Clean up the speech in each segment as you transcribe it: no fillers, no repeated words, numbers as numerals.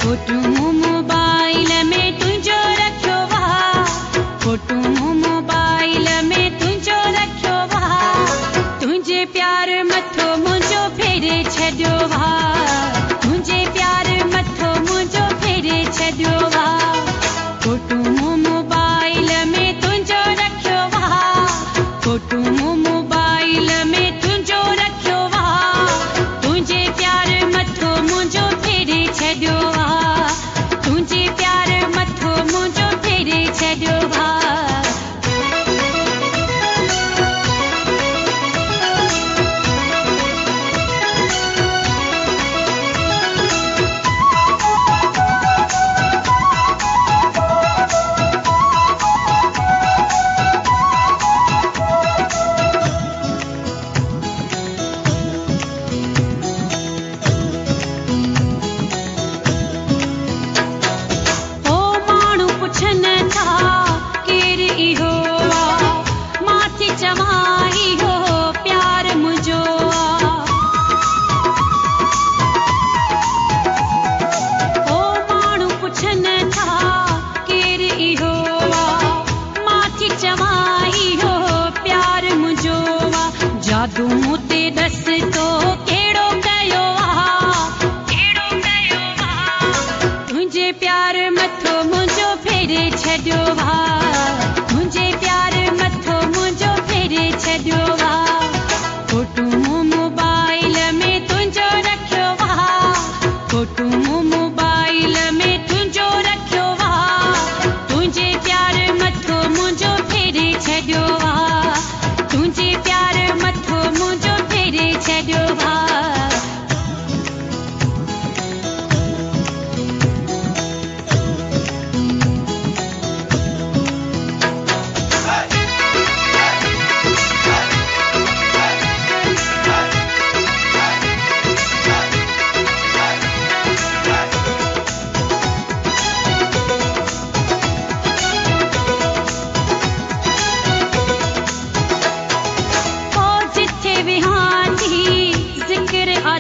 photo mobile में तुझो रखियो वा फोटू मोबाइल में तुझो रखियो वा तुझे प्यार मथो मुझो फेरे छॾियो वा तुझे प्यार मथो मुझो फेरे छॾियो वा फोटू मोबाइल में तुझो रखियो वा फोटू मोबाइल में तुझो रखियो वा तुझे प्यार मथो मुझो फेरे छॾियो वा तुझे प्यार मथो मुझो फेरे छॾियो वा जादू मूते दस तो केड़ो कयो वा तुझे प्यार मथो मुझो फेरे छॾियो वा तुझे प्यार मथो मुझो फेरे छॾियो वा फोटू मोबाइल में तुझो रखियो वा फोटू मोबाइल में तुझो रखियो वा तुझे प्यार मथो मुझो फेरे छॾियो वा तुझे प्यार मथो मुझो फेरे छॾियो वा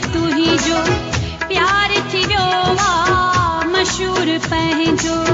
तू ही जो प्यार थी वियो वा मशहूर पंहिंजो